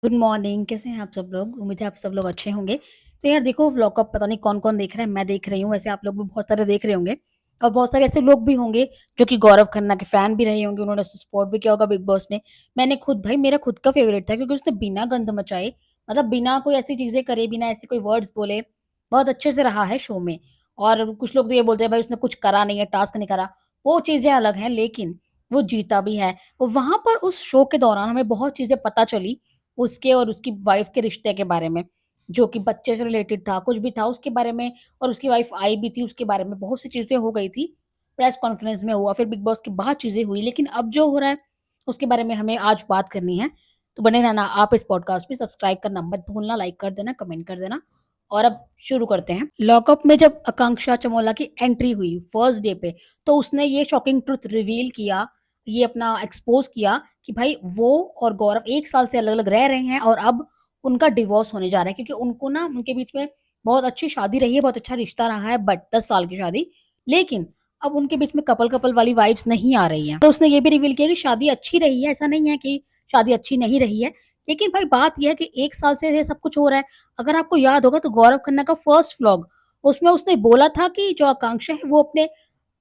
Good morning, कैसे हैं आप सब लोग? उम्मीद है आप सब लोग अच्छे होंगे। तो यार देखो, लॉकअप पता नहीं कौन-कौन देख रहा है, मैं देख रही हूँ, वैसे आप लोग भी बहुत सारे देख रहे होंगे और बहुत सारे ऐसे लोग भी होंगे जो कि गौरव खन्ना के फैन भी रहे होंगे, उन्होंने उसको सपोर्ट भी किया होगा बिग बॉस में। मैंने खुद भाई मेरा खुद का फेवरेट था क्योंकि उसने बिना गंद मचाए मतलब बिना कोई ऐसी चीज़ें करे, बिना ऐसे कोई वर्ड्स बोले, बहुत अच्छे से रहा है शो में। और कुछ लोग तो ये बोलते हैं भाई उसने कुछ करा नहीं है, टास्क नहीं करा, वो चीज़ें अलग हैं लेकिन वो जीता भी है। वहाँ पर उस शो के दौरान हमें बहुत चीज़ें पता चली उसके और उसकी वाइफ़ के रिश्ते के बारे में, जो कि बच्चे से रिलेटेड था, कुछ भी था उसके बारे में और उसकी वाइफ़ आई भी थी, उसके बारे में बहुत सी चीज़ें हो गई थी। प्रेस कॉन्फ्रेंस में हुआ, फिर बिग बॉस के बाद चीज़ें हुई, लेकिन अब जो हो रहा है, उसके बारे में हमें आज बात करनी है। तो बने रहना आप इस पॉडकास्ट में, सब्सक्राइब करना मत भूलना, लाइक कर देना, कमेंट कर देना और अब शुरू करते हैं। लॉकअप में जब आकांक्षा चमोला की एंट्री हुई फर्स्ट डे पे, तो उसने ये शॉकिंग ट्रुथ रिवील किया, ये अपना एक्सपोज़ किया कि भाई वो और गौरव 1 साल से अलग-अलग रह रहे हैं और अब उनका डिवोर्स होने जा रहा है क्योंकि उनको ना उनके बीच में बहुत अच्छी शादी रही है, बहुत अच्छा रिश्ता रहा है बट 10 साल की शादी। लेकिन अब उनके बीच में कपल-कपल वाली वाइब्स नहीं आ रही हैं। तो उसने ये भी रिवील किया कि शादी अच्छी रही है, ऐसा नहीं है कि शादी अच्छी नहीं रही है। लेकिन भाई बात ये है कि 1 साल से ये सब कुछ हो रहा है। अगर आपको याद होगा तो गौरव खन्ना का फर्स्ट व्लॉग, उसमें उसने बोला था कि जो आकांक्षा है वो अपने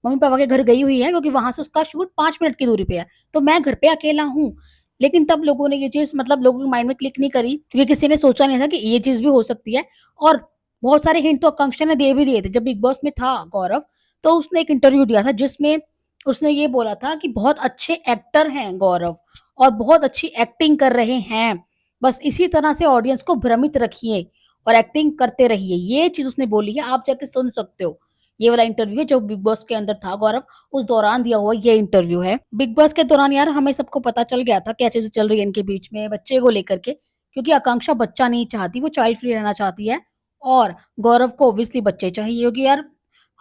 मम्मी-पापा के घर गई हुई है क्योंकि वहाँ से उसका शूट 5 मिनट की दूरी पे है। तो मैं घर पे अकेला हूँ। लेकिन तब लोगों ने ये चीज़ मतलब लोगों के माइंड में क्लिक नहीं करी क्योंकि किसी ने सोचा नहीं था कि ये चीज़ भी हो सकती है और बहुत सारे हिंट तो आकांक्षा ने दे भी दिए थे। जब बिग बॉस में था गौरव, तो उसने एक इंटरव्यू दिया था जिसमें उसने ये बोला था कि बहुत अच्छे एक्टर हैं गौरव और बहुत अच्छी एक्टिंग कर रहे हैं। बस इसी तरह से ऑडियंस को भ्रमित रखिए और एक्टिंग करते रहिए। ये चीज़ उसने बोली है, आप जाके सुन सकते हो। ये वाला इंटरव्यू है जो बिग बॉस के अंदर था गौरव, उस दौरान दिया हुआ ये इंटरव्यू है। बिग बॉस के दौरान यार हमें सबको पता चल गया था क्या चीज़ें चल रही है इनके बीच में बच्चे को लेकर के, क्योंकि आकांक्षा बच्चा नहीं चाहती, वो चाइल्ड फ्री रहना चाहती है और गौरव को ऑब्वियसली बच्चे चाहिए क्योंकि यार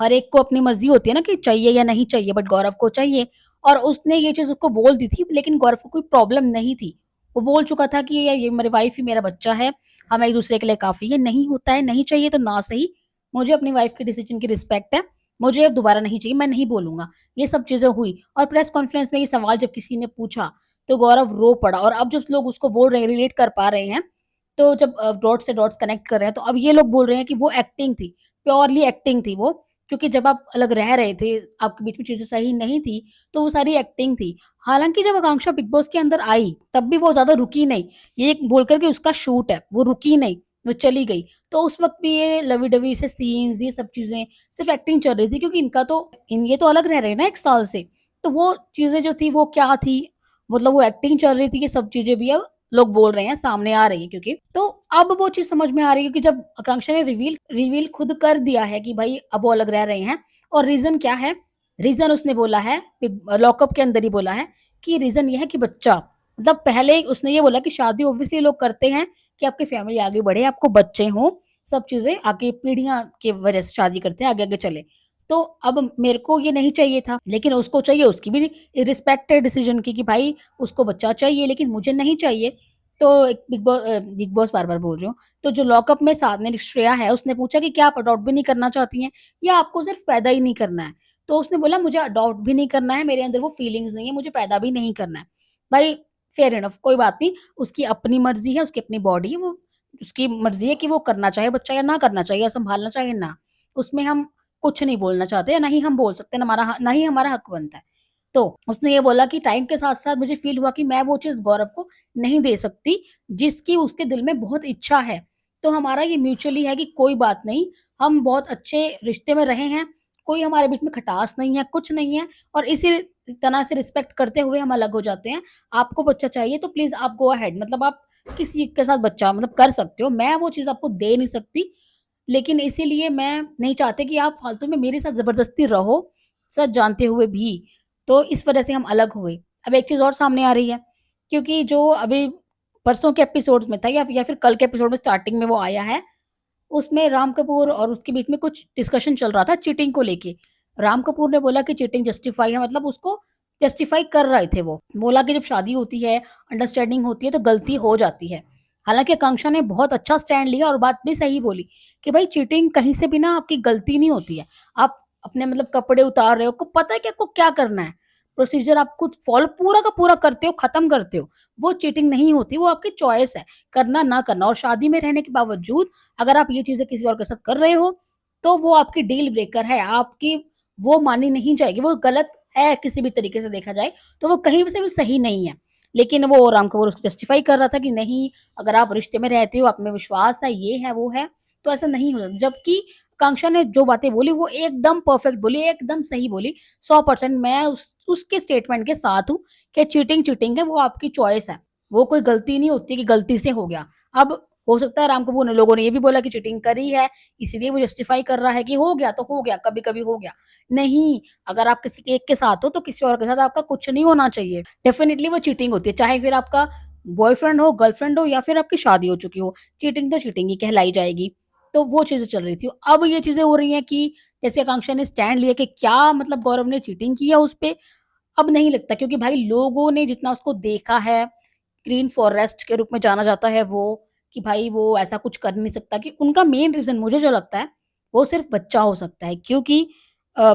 हर एक को अपनी मर्ज़ी होती है ना कि चाहिए या नहीं चाहिए, बट गौरव को चाहिए और उसने ये चीज़ उसको बोल दी थी लेकिन गौरव को कोई प्रॉब्लम नहीं थी। वो बोल चुका था कि ये मेरी वाइफ़ ही मेरा बच्चा है, हम एक-दूसरे के लिए काफ़ी है, नहीं होता है, नहीं चाहिए तो ना सही, मुझे अपनी वाइफ़ के डिसीज़न की रिस्पेक्ट है, मुझे अब दोबारा नहीं चाहिए, मैं नहीं बोलूँगा। ये सब चीज़ें हुई और प्रेस कॉन्फ्रेंस में ये सवाल जब किसी ने पूछा, तो गौरव रो पड़ा और अब जो लोग उसको बोल रहे हैं, रिलेट कर पा रहे हैं, तो जब डॉट से डॉट्स कनेक्ट कर रहे हैं, तो अब ये लोग बोल रहे हैं कि वो एक्टिंग थी, प्योरली एक्टिंग थी वो, क्योंकि जब आप अलग रह रहे थे, आपके बीच में चीज़ें सही नहीं थी, तो वो सारी एक्टिंग थी। हालाँकि जब आकांक्षा बिग बॉस के अंदर आई, तब भी वो ज़्यादा रुकी नहीं, ये बोल कर के उसका शूट है, वो रुकी नहीं, वो चली गई। तो उस वक़्त भी ये लवी-डवी से सीन्स, ये सब चीज़ें सिर्फ़ एक्टिंग चल रही थी क्योंकि इनका तो ये तो अलग रह रहे हैं ना 1 साल से, तो वो चीज़ें जो थी वो क्या थी, मतलब वो एक्टिंग चल रही थी, ये सब चीज़ें भी अब लोग बोल रहे हैं, सामने आ रही है क्योंकि। तो अब वो चीज़ समझ में आ रही है क्योंकि जब आकांक्षा ने रिवील रिवील खुद कर दिया है कि भाई अब वो अलग रह रहे हैं और रीज़न क्या है? रीज़न उसने बोला है लॉकअप के अंदर ही बोला है कि रीज़न ये है कि बच्चा, मतलब पहले उसने ये बोला कि शादी ऑब्वियसली लोग करते हैं कि आपकी फैमिली आगे बढ़े, आपको बच्चे हों, सब चीज़ें आगे पीढ़ियाँ की वजह से शादी करते हैं, आगे-आगे चले। तो अब मेरे को ये नहीं चाहिए था, लेकिन उसको चाहिए, उसकी भी रिस्पेक्ट है डिसीज़न की कि भाई उसको बच्चा चाहिए लेकिन मुझे नहीं चाहिए। तो एक बिग बॉस बार-बार बोल रही हूँ। तो जो लॉकअप में साधना श्रेया है, उसने पूछा कि क्या आप अडॉप्ट भी नहीं करना चाहती हैं या आपको सिर्फ़ पैदा ही नहीं करना है? तो उसने बोला मुझे अडॉप्ट भी नहीं करना है, मेरे अंदर वो फीलिंग्स नहीं है, मुझे पैदा भी नहीं करना है। भाई फेयर इनफ, कोई बात नहीं, उसकी अपनी मर्ज़ी है, उसकी अपनी बॉडी है, वो उसकी मर्ज़ी है कि वो करना चाहे बच्चा या ना करना चाहिए या सँभालना चाहे ना। उसमें हम कुछ नहीं बोलना चाहते या ना ही हम बोल सकते हैं, ना ही हमारा हक बनता है। तो उसने ये बोला कि टाइम के साथ-साथ मुझे फ़ील हुआ कि मैं वो चीज़ गौरव को नहीं दे सकती, जिसकी उसके दिल में बहुत इच्छा है। तो हमारा ये म्यूचुअली है कि कोई बात नहीं, हम बहुत अच्छे रिश्ते में रहे हैं, कोई हमारे बीच में खटास नहीं है, कुछ नहीं है और इसी तरह से रिस्पेक्ट करते हुए हम अलग हो जाते हैं। आपको बच्चा चाहिए तो प्लीज़ आप गो अहेड, मतलब आप किसी के साथ बच्चा मतलब कर सकते हो, मैं वो चीज़ आपको दे नहीं सकती। लेकिन इसीलिए मैं नहीं चाहती कि आप फालतू में मेरे साथ ज़बरदस्ती रहो, सच जानते हुए भी। तो इस वजह से हम अलग हुए। अब एक चीज़ और सामने आ रही है, क्योंकि जो अभी परसों के एपिसोड्स में था या फिर कल के एपिसोड में स्टार्टिंग में वो आया है, उसमें राम कपूर और उसके बीच में कुछ डिस्कशन चल रहा था चीटिंग को लेके। राम कपूर ने बोला कि चीटिंग जस्टिफाई है, मतलब उसको जस्टिफाई कर रहे थे वो। बोला कि जब शादी होती है, अंडरस्टैंडिंग होती है तो गलती हो जाती है। हालाँकि आकांक्षा ने बहुत अच्छा स्टैंड लिया और बात भी सही बोली कि भाई चीटिंग कहीं से भी ना आपकी गलती नहीं होती है। आप अपने मतलब कपड़े उतार रहे हो, आपको पता है कि आपको क्या करना है। प्रोसीजर आप खुद फॉलो पूरा का पूरा करते हो, खत्म करते हो, वो चीटिंग नहीं होती, वो आपकी चॉइस है, करना ना करना। और शादी में रहने के बावजूद अगर आप ये चीज़ें किसी और के साथ कर रहे हो, तो वो आपकी डील ब्रेकर है, आपकी वो मानी नहीं जाएगी, वो गलत है किसी भी तरीके से देखा जाए, तो वो कहीं से भी सही नहीं है। लेकिन वो राम कपूर उसको जस्टिफाई कर रहा था कि नहीं, अगर आप रिश्ते में रहते हो, आप में विश्वास है, ये है, वो है, तो ऐसा नहीं हो सकता। जबकि आकांक्षा ने जो बातें बोली वो एकदम परफेक्ट बोली, एकदम सही बोली। 100% मैं उस उसके स्टेटमेंट के साथ हूँ कि चीटिंग चीटिंग है, वो आपकी चॉइस है। वो कोई गलती नहीं होती कि गलती से हो गया। अब हो सकता है राम कपूर ने लोगों ने ये भी बोला कि चीटिंग करी है, इसीलिए वो जस्टिफाई कर रहा है कि हो गया तो हो गया, कभी-कभी हो गया। नहीं, अगर आप किसी एक के साथ हो तो किसी और के साथ आपका कुछ नहीं होना चाहिए। डेफिनिटली वो चीटिंग होती है, चाहे फिर आपका बॉयफ्रेंड हो, गर्लफ्रेंड हो या फिर आपकी शादी हो चुकी हो, चीटिंग तो चीटिंग ही कहलाई जाएगी। तो वो चीज़ें चल रही थी। अब ये चीज़ें हो रही हैं कि जैसे आकांक्षा ने स्टैंड लिया कि क्या मतलब गौरव ने चीटिंग की है उस पे, अब नहीं लगता क्योंकि भाई लोगों ने जितना उसको देखा है, ग्रीन फॉरेस्ट के रूप में जाना जाता है वो, कि भाई वो ऐसा कुछ कर नहीं सकता, कि उनका मेन रीज़न मुझे जो लगता है, वो सिर्फ़ बच्चा हो सकता है क्योंकि अ,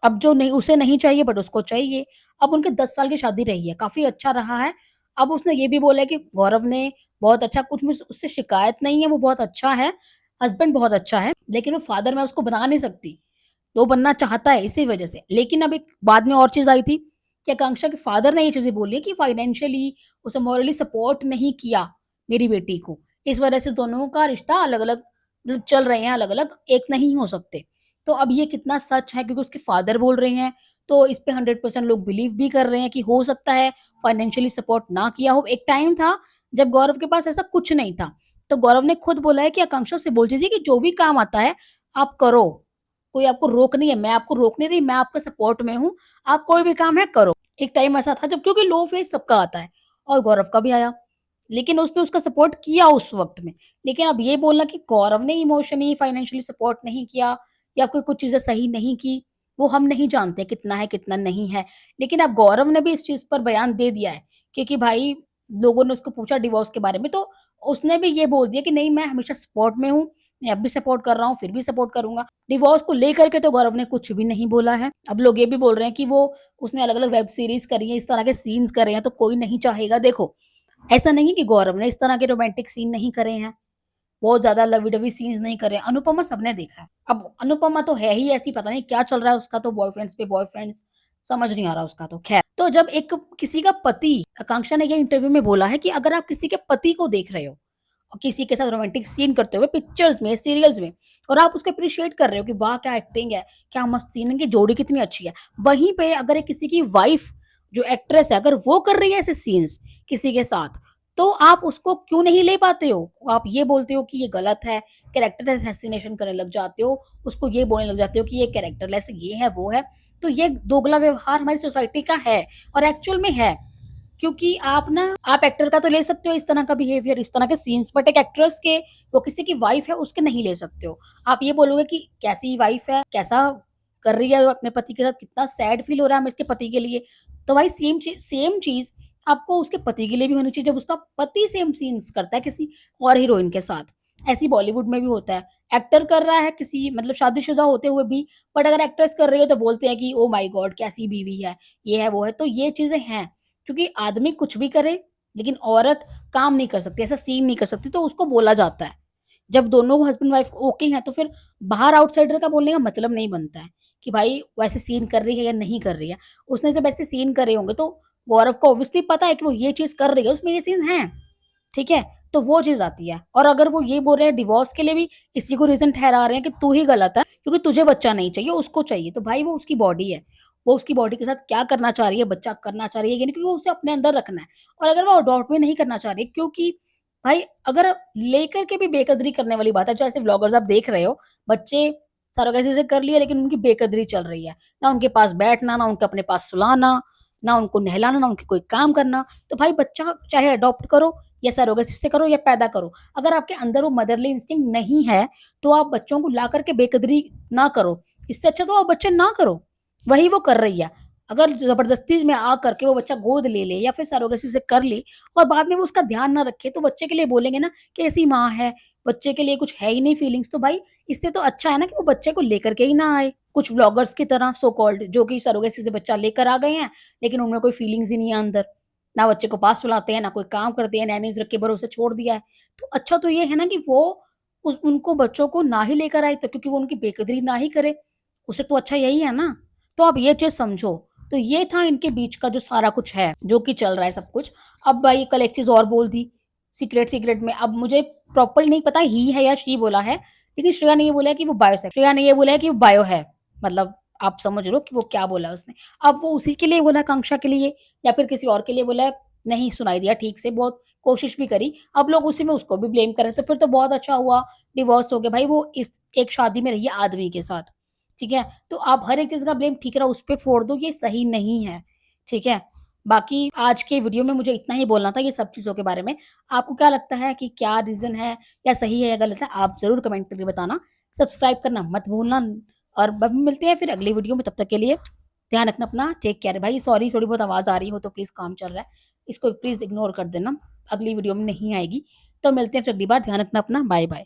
अब जो नहीं उसे नहीं चाहिए बट उसको चाहिए। अब उनके 10 साल की शादी रही है, काफ़ी अच्छा रहा है। अब उसने ये भी बोला है कि गौरव ने बहुत अच्छा कुछ मुझ उससे शिकायत नहीं है, वो बहुत अच्छा है, हस्बैंड बहुत अच्छा है, लेकिन वो फादर मैं उसको बना नहीं सकती। वो बनना चाहता है इसी वजह से। लेकिन अब एक बाद में और चीज़ आई थी कि आकांक्षा के फादर ने ये चीज़ें बोली है कि फाइनेंशियली उसे मॉरली सपोर्ट नहीं किया मेरी बेटी को। इस वजह से दोनों का रिश्ता अलग-अलग मतलब चल रहे हैं अलग-अलग, एक नहीं हो सकते। तो अब ये कितना सच है क्योंकि उसके फादर बोल रहे हैं, तो इस पे 100% लोग बिलीव भी कर रहे हैं कि हो सकता है फाइनेंशियली सपोर्ट ना किया हो। एक टाइम था जब गौरव के पास ऐसा कुछ नहीं था। तो गौरव ने खुद बोला है कि आकांक्षा से बोलती थी कि जो भी काम आता है आप करो। कोई आपको रोक नहीं है, मैं आपको रोक नहीं रही, मैं आपके सपोर्ट में हूँ, आप कोई भी काम है करो। एक टाइम ऐसा था जब क्योंकि लो फेज़ सबका आता है और गौरव का भी आया, लेकिन उसने उसका सपोर्ट किया उस वक़्त में। लेकिन अब ये बोलना कि गौरव ने इमोशनली, फाइनेंशियली सपोर्ट नहीं किया या कोई कुछ चीज़ें सही नहीं की, वो हम नहीं जानते कितना है, कितना नहीं है। लेकिन अब गौरव ने भी इस चीज़ पर बयान दे दिया है क्योंकि भाई लोगों ने उसको पूछा डिवोर्स के बारे में, तो उसने भी ये बोल दिया कि नहीं मैं हमेशा सपोर्ट में हूँ, मैं अब भी सपोर्ट कर रहा हूँ, फिर भी सपोर्ट करूँगा। डिवोर्स को लेकर के तो गौरव ने कुछ भी नहीं बोला है। अब लोग ये भी बोल रहे हैं कि वो उसने अलग-अलग वेब सीरीज़ करी है, इस तरह के सीन्स करे हैं, तो कोई नहीं चाहेगा। देखो, ऐसा नहीं है कि गौरव ने इस तरह के रोमांटिक सीन नहीं करे हैं, बहुत ज़्यादा लवी-डवी सीन्स नहीं करे हैं। अनुपमा सबने देखा है। अब अनुपमा तो है ही ऐसी, पता नहीं क्या चल रहा है उसका तो बॉयफ्रेंड्स पे बॉयफ्रेंड्स, समझ नहीं आ रहा उसका तो। ख़ैर, तो जब एक किसी का पति आकांक्षा ने ये इंटरव्यू में बोला है कि अगर आप किसी के पति को देख रहे हो और किसी के साथ रोमांटिक सीन करते हुए पिक्चर्स में, सीरियल्स में और आप उसको एप्रिशिएट कर रहे हो कि वाह! क्या एक्टिंग है, क्या मस्त सीन है, इनकी जोड़ी कितनी अच्छी है। वहीं पे अगर एक किसी की वाइफ़ जो एक्ट्रेस है, अगर वो कर रही है ऐसे सीन्स किसी के साथ, तो आप उसको क्यों नहीं ले पाते हो? आप ये बोलते हो कि ये गलत है, कैरेक्टर असैसिनेशन करने लग जाते हो, उसको ये बोलने लग जाते हो कि ये कैरेक्टरलेस है, ये है, वो है। तो ये दोगला व्यवहार हमारी सोसाइटी का है और एक्चुअल में है। क्योंकि आप एक्टर का तो ले सकते हो इस तरह का बिहेवियर, इस तरह के सीन्स, बट एक एक्ट्रेस के, वो किसी की वाइफ है, उसके नहीं ले सकते हो। आप ये बोलोगे कि कैसी वाइफ है, कैसा कर रही है वो अपने पति के साथ, कितना सैड फील हो रहा है हमें इसके पति के लिए। तो भाई सेम चीज़ आपको उसके पति के लिए भी होनी चाहिए जब उसका पति सेम सीन्स करता है किसी और हीरोइन के साथ। ऐसे ही बॉलीवुड में भी होता है। एक्टर कर रहा है किसी मतलब शादीशुदा होते हुए भी, बट अगर एक्ट्रेस कर रही है तो बोलते हैं कि ओह माय गॉड! कैसी बीवी है, ये है, वो है। तो ये चीज़ें हैं। क्योंकि आदमी कुछ भी करे, लेकिन औरत काम नहीं कर सकती, ऐसा सीन नहीं कर सकती, तो उसको बोला जाता है। जब दोनों हस्बैंड वाइफ ओके हैं, तो फिर बाहर आउटसाइडर का बोलने का मतलब नहीं बनता है कि भाई वो ऐसे सीन कर रही है या नहीं कर रही है। उसने जब ऐसे सीन करे होंगे, तो गौरव को ऑब्वियसली पता है कि वो ये चीज़ कर रही है, उसमें ये सीन हैं, ठीक है? तो वो चीज़ आती है। और अगर वो ये बोल रहे हैं डिवोर्स के लिए भी इसी को रीज़न ठहरा रहे हैं कि तू ही गलत है, क्योंकि तुझे बच्चा नहीं चाहिए, उसको चाहिए। तो भाई वो उसकी बॉडी है। वो उसकी बॉडी के साथ क्या करना चाह रही है, बच्चा करना चाह रही है या नहीं, क्योंकि वो उसे अपने अंदर रखना है। और अगर वो अडॉप्ट भी नहीं करना चाह रही, क्योंकि भाई अगर लेकर के भी बेकदरी करने वाली बात है, जो ऐसे व्लॉगर्स आप देख रहे हो, बच्चे सरोगेसी से कर लिया लेकिन उनकी बेकदरी चल रही है। ना उनके पास बैठना, ना उनको अपने पास सुलाना, ना उनको नहलाना, ना उनके कोई काम करना। तो भाई बच्चा चाहे अडॉप्ट करो या सरोगेसी से करो या पैदा करो। अगर आपके अंदर वो मदरली इंस्टिंक्ट नहीं है, तो आप बच्चों को ला कर के बेकदरी ना करो। इससे अच्छा तो आप बच्चे ना करो। वही वो कर रही है। अगर ज़बरदस्ती में आ कर के वो बच्चा गोद ले ले या फिर सरोगेसी से कर ले और बाद में वो उसका ध्यान ना रखे, तो बच्चे के लिए बोलेंगे ना कि ऐसी माँ है, बच्चे के लिए कुछ है ही नहीं फीलिंग्स, तो भाई इससे तो अच्छा है ना कि वो बच्चे को लेकर के ही ना आए। कुछ व्लॉगर्स की तरह सो कॉल्ड जो कि सरोगेसी से बच्चा लेकर आ गए हैं, लेकिन उनमें कोई फीलिंग्स ही नहीं है अंदर। ना बच्चे को पास बुलाते हैं, ना कोई काम करते हैं, नैनीज़ रख के भरोसे छोड़ दिया है। तो अच्छा तो ये है ना कि वो उस उनको बच्चों को ना ही लेकर आए तो क्योंकि वो उनकी बेकदरी ना ही करे, उससे तो अच्छा यही है ना। तो आप ये चीज़ समझो। तो ये था इनके बीच का जो सारा कुछ है, जो कि चल रहा है सब कुछ। अब भाई कल एक चीज़ और बोल दी, सीक्रेट में अब मुझे प्रॉपर्ली नहीं पता ही है या शी बोला है, लेकिन श्रेया ने ये बोला है कि वो श्रेया ने ये बोला है कि वो बायो है। मतलब आप समझ लो कि वो क्या बोला है उसने। अब वो उसी के लिए बोला है, आकांक्षा के लिए या फिर किसी और के लिए बोला है, नहीं सुनाई दिया ठीक से, बहुत कोशिश भी करी। अब लोग उसी में उसको भी ब्लेम कर रहे हैं, तो फिर तो बहुत अच्छा हुआ, डिवोर्स हो गया। भाई वो इस एक शादी में रही है आदमी के साथ, ठीक है? तो आप हर एक चीज़ का ब्लेम ठीक रहा उस पे फोड़ दो, ये सही नहीं है, ठीक है? बाकी आज के वीडियो में मुझे इतना ही बोलना था ये सब चीज़ों के बारे में। आपको क्या लगता है कि क्या रीज़न है, या सही है या गलत है? आप ज़रूर कमेंट करके बताना। सब्सक्राइब करना मत भूलना और अब मिलते हैं फिर अगली वीडियो में, तब तक के लिए ध्यान रखना अपना, टेक केयर। भाई सॉरी थोड़ी बहुत आवाज़ आ रही हो तो प्लीज़ काम चल रहा है, इसको प्लीज़ इग्नोर कर देना, अगली वीडियो में नहीं आएगी। तो मिलते हैं फिर अगली बार, ध्यान रखना अपना, बाय-बाय।